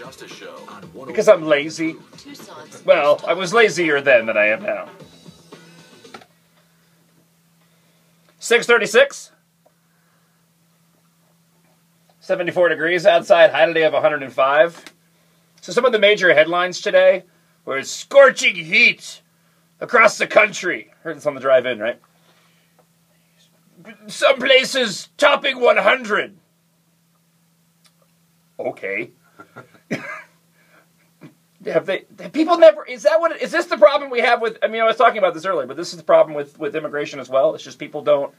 Justice Show on 101. Because I'm lazy. Well, I was lazier then than I am now. 6:36. 74 degrees outside, high today of 105. So some of the major headlines today were scorching heat across the country. Heard this on the drive in, right? Some places topping 100. Okay. Have people never, is this the problem we have with, I mean, I was talking about this earlier, but this is the problem with immigration as well. It's just people don't,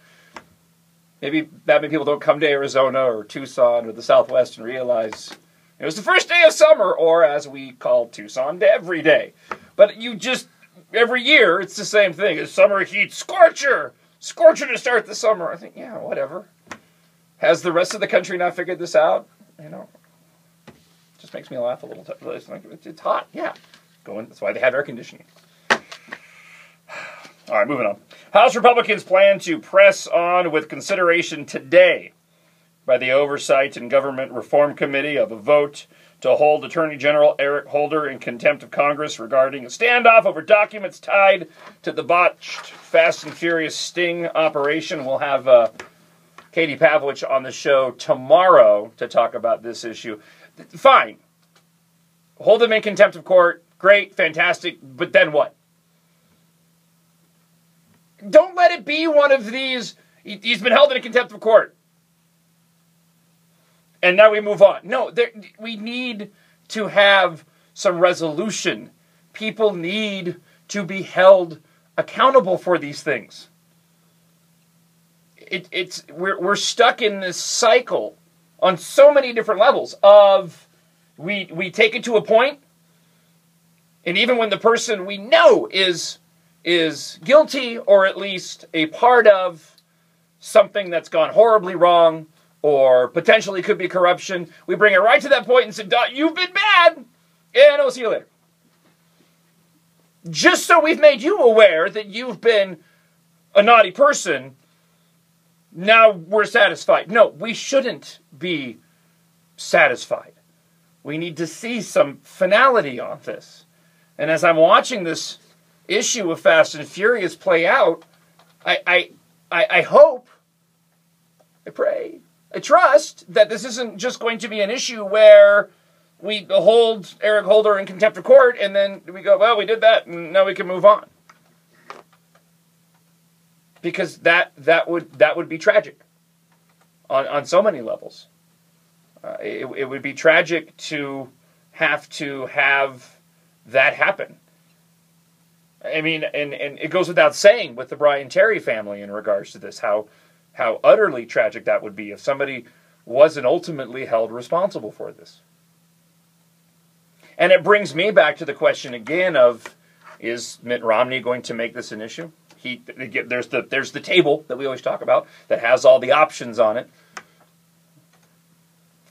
maybe that many people don't come to Arizona or Tucson or the Southwest and realize it was the first day of summer, or as we call Tucson, every day. But you just, every year, it's the same thing. It's summer heat, scorcher to start the summer. I think, yeah, whatever. Has the rest of the country not figured this out? You know, just makes me laugh a little. It's hot, yeah. That's why they have air conditioning. All right, moving on. House Republicans plan to press on with consideration today by the Oversight and Government Reform Committee of a vote to hold Attorney General Eric Holder in contempt of Congress regarding a standoff over documents tied to the botched Fast and Furious sting operation. We'll have Katie Pavlich on the show tomorrow to talk about this issue. Fine. Hold him in contempt of court. Great, fantastic, but then what? Don't let it be one of these, he's been held in contempt of court. And now we move on. No, we need to have some resolution. People need to be held accountable for these things. We're stuck in this cycle on so many different levels of we take it to a point, and even when the person we know is guilty or at least a part of something that's gone horribly wrong or potentially could be corruption, we bring it right to that point and say, you've been bad, and we'll see you later. Just so we've made you aware that you've been a naughty person, now we're satisfied. No, we shouldn't be satisfied. We need to see some finality on this. And as I'm watching this issue of Fast and Furious play out, I hope, I pray, I trust that this isn't just going to be an issue where we hold Eric Holder in contempt of court and then we go, well, we did that and now we can move on. Because that would be tragic on so many levels. It would be tragic to have that happen. I mean, and it goes without saying with the Brian Terry family in regards to this, how utterly tragic that would be if somebody wasn't ultimately held responsible for this. And it brings me back to the question again of, is Mitt Romney going to make this an issue? There's the table that we always talk about that has all the options on it.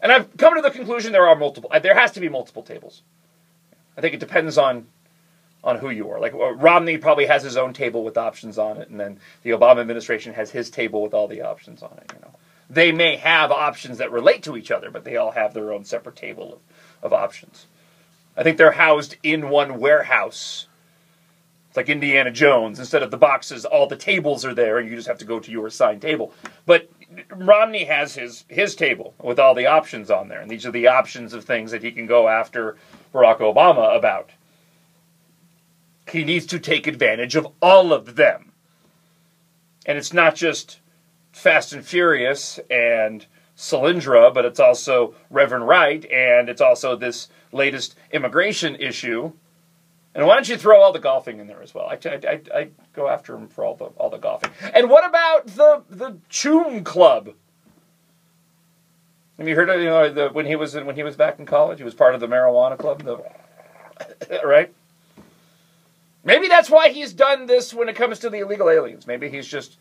And I've come to the conclusion there has to be multiple tables. I think it depends on who you are. Like Romney probably has his own table with options on it, and then the Obama administration has his table with all the options on it. You know, they may have options that relate to each other, but they all have their own separate table of options. I think they're housed in one warehouse. It's like Indiana Jones. Instead of the boxes, all the tables are there, and you just have to go to your assigned table. But Romney has his table with all the options on there, and these are the options of things that he can go after Barack Obama about. He needs to take advantage of all of them. And it's not just Fast and Furious and Solyndra, but it's also Reverend Wright, and it's also this latest immigration issue. And why don't you throw all the golfing in there as well? I go after him for all the golfing. And what about the June Club? Have you heard of when he was back in college? He was part of the marijuana club, right? Maybe that's why he's done this when it comes to the illegal aliens. Maybe he's just,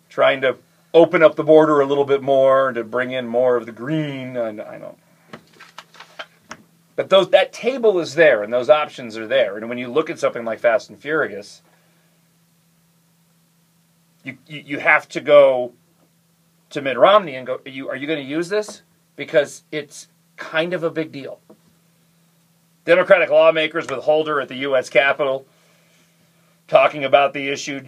trying to open up the border a little bit more to bring in more of the green. I don't. But that table is there, and those options are there. And when you look at something like Fast and Furious, you have to go to Mitt Romney and go, are you going to use this? Because it's kind of a big deal. Democratic lawmakers with Holder at the U.S. Capitol talking about the issue.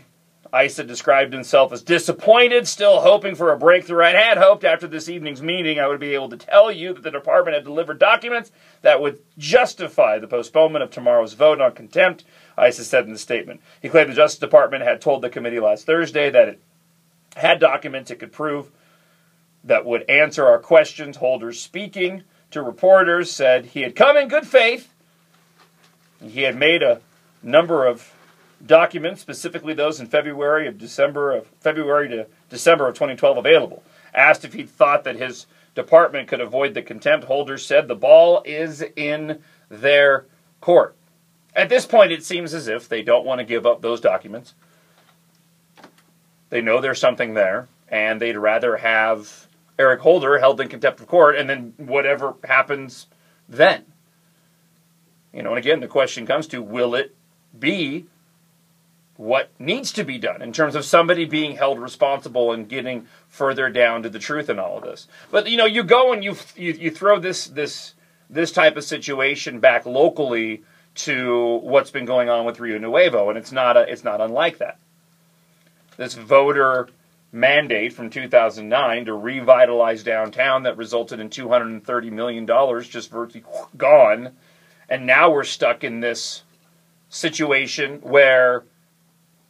Issa described himself as disappointed, still hoping for a breakthrough. I had hoped after this evening's meeting I would be able to tell you that the department had delivered documents that would justify the postponement of tomorrow's vote on contempt, Issa said in the statement. He claimed the Justice Department had told the committee last Thursday that it had documents it could prove that would answer our questions. Holder, speaking to reporters, said he had come in good faith. He had made a number of documents, specifically those in February to December of 2012 available. Asked if he thought that his department could avoid the contempt, Holder said the ball is in their court. At this point, it seems as if they don't want to give up those documents. They know there's something there, and they'd rather have Eric Holder held in contempt of court, and then whatever happens then. And again, the question comes to, will it be what needs to be done in terms of somebody being held responsible and getting further down to the truth in all of this? But, you go and you throw this type of situation back locally to what's been going on with Rio Nuevo, and it's not unlike that. This voter mandate from 2009 to revitalize downtown that resulted in $230 million just virtually gone, and now we're stuck in this situation where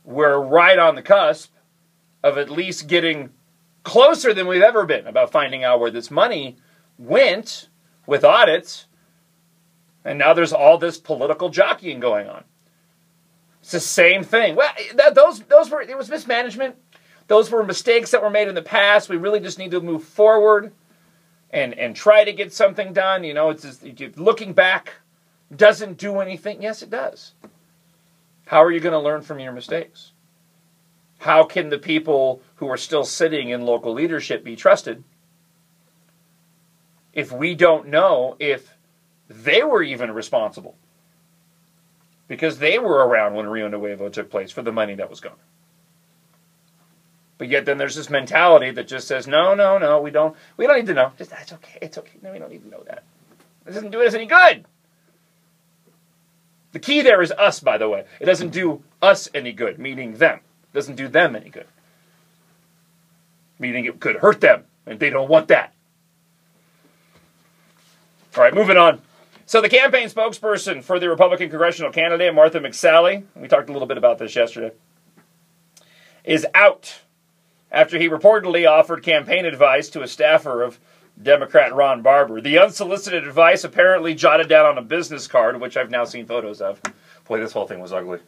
we're right on the cusp of at least getting closer than we've ever been about finding out where this money went with audits, and now there's all this political jockeying going on. It's the same thing. Well, it was mismanagement. Those were mistakes that were made in the past. We really just need to move forward and try to get something done. It's just, looking back doesn't do anything. Yes, it does. How are you going to learn from your mistakes? How can the people who are still sitting in local leadership be trusted if we don't know if they were even responsible? Because they were around when Rio Nuevo took place for the money that was gone. But yet then there's this mentality that just says, no, we don't need to know. Just, it's okay. No, we don't need to know that. This doesn't do us any good. The key there is us, by the way. It doesn't do us any good, meaning them. It doesn't do them any good, meaning it could hurt them, and they don't want that. All right, moving on. So the campaign spokesperson for the Republican congressional candidate, Martha McSally, we talked a little bit about this yesterday, is out after he reportedly offered campaign advice to a staffer of Democrat Ron Barber. The unsolicited advice apparently jotted down on a business card, which I've now seen photos of. Boy, this whole thing was ugly.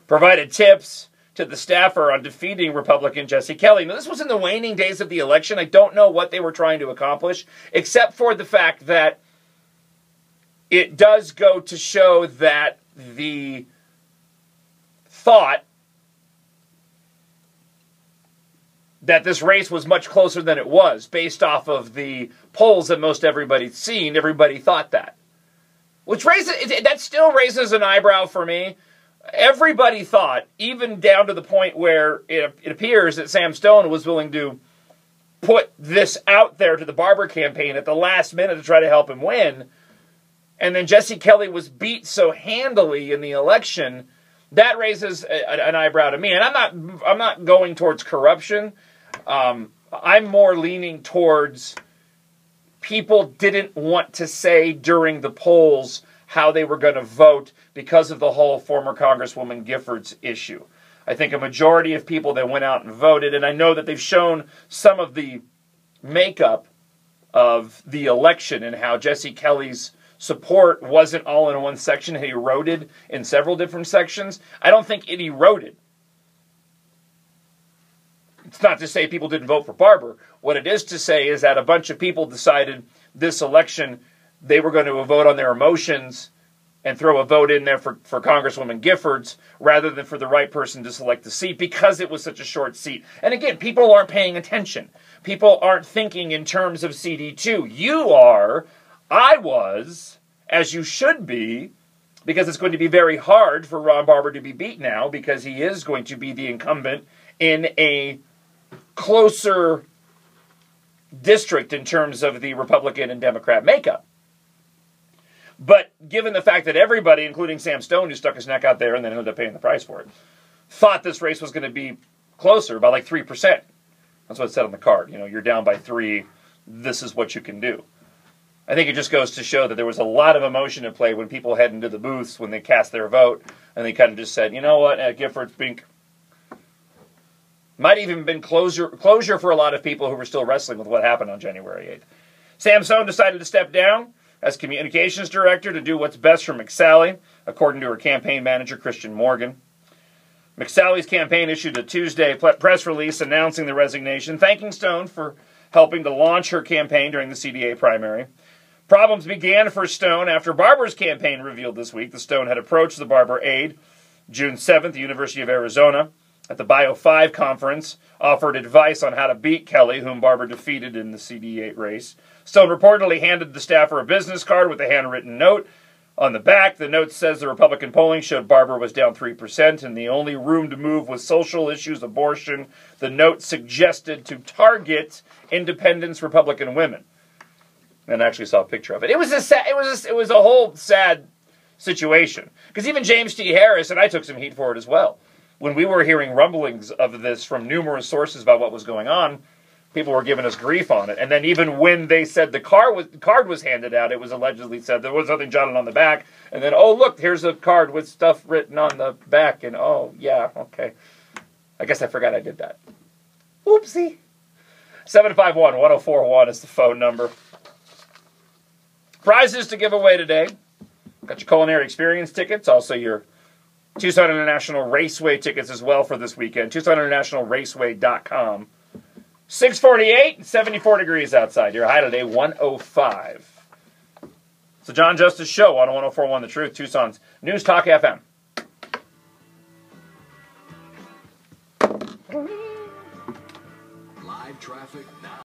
Provided tips to the staffer on defeating Republican Jesse Kelly. Now, this was in the waning days of the election. I don't know what they were trying to accomplish, except for the fact that it does go to show that the thought that this race was much closer than it was, based off of the polls that most everybody's seen. Everybody thought that. That still raises an eyebrow for me. Everybody thought, even down to the point where it appears that Sam Stone was willing to put this out there to the Barber campaign at the last minute to try to help him win, and then Jesse Kelly was beat so handily in the election. That raises an eyebrow to me. And I'm not going towards corruption. I'm more leaning towards people didn't want to say during the polls how they were going to vote because of the whole former Congresswoman Giffords issue. I think a majority of people that went out and voted, and I know that they've shown some of the makeup of the election and how Jesse Kelly's support wasn't all in one section. It eroded in several different sections. I don't think it eroded. It's not to say people didn't vote for Barber. What it is to say is that a bunch of people decided this election they were going to vote on their emotions and throw a vote in there for Congresswoman Giffords rather than for the right person to select the seat because it was such a short seat. And again, people aren't paying attention. People aren't thinking in terms of CD2. You are, I was, as you should be, because it's going to be very hard for Ron Barber to be beat now because he is going to be the incumbent in a closer district in terms of the Republican and Democrat makeup. But given the fact that everybody, including Sam Stone, who stuck his neck out there and then ended up paying the price for it, thought this race was going to be closer by like 3%. That's what it said on the card. You know, you're down by 3. This is what you can do. I think it just goes to show that there was a lot of emotion at play when people head into the booths when they cast their vote, and they kind of just said, you know what, Giffords, Bink. Might even been closure for a lot of people who were still wrestling with what happened on January 8th. Sam Stone decided to step down as communications director to do what's best for McSally, according to her campaign manager, Christian Morgan. McSally's campaign issued a Tuesday press release announcing the resignation, thanking Stone for helping to launch her campaign during the CDA primary. Problems began for Stone after Barber's campaign revealed this week that Stone had approached the Barber aide, June 7th, the University of Arizona, at the Bio 5 conference, offered advice on how to beat Kelly, whom Barber defeated in the CD8 race. Stone reportedly handed the staffer a business card with a handwritten note. On the back, the note says the Republican polling showed Barber was down 3%, and the only room to move was social issues, abortion. The note suggested to target independents, Republican women. And I actually saw a picture of it. It was a whole sad situation. Because even James T. Harris, and I took some heat for it as well, when we were hearing rumblings of this from numerous sources about what was going on, people were giving us grief on it. And then even when they said the card was handed out, it was allegedly said there was nothing jotted on the back. And then, oh, look, here's a card with stuff written on the back. And, oh, yeah, okay. I guess I forgot I did that. Oopsie. 751-1041 is the phone number. Prizes to give away today. Got your culinary experience tickets, also your Tucson International Raceway tickets as well for this weekend. TucsonInternationalRaceway.com. 648, 74 degrees outside. Your high today, 105. It's the Jon Justice Show on 104.1 The Truth, Tucson's News Talk FM. Live traffic now.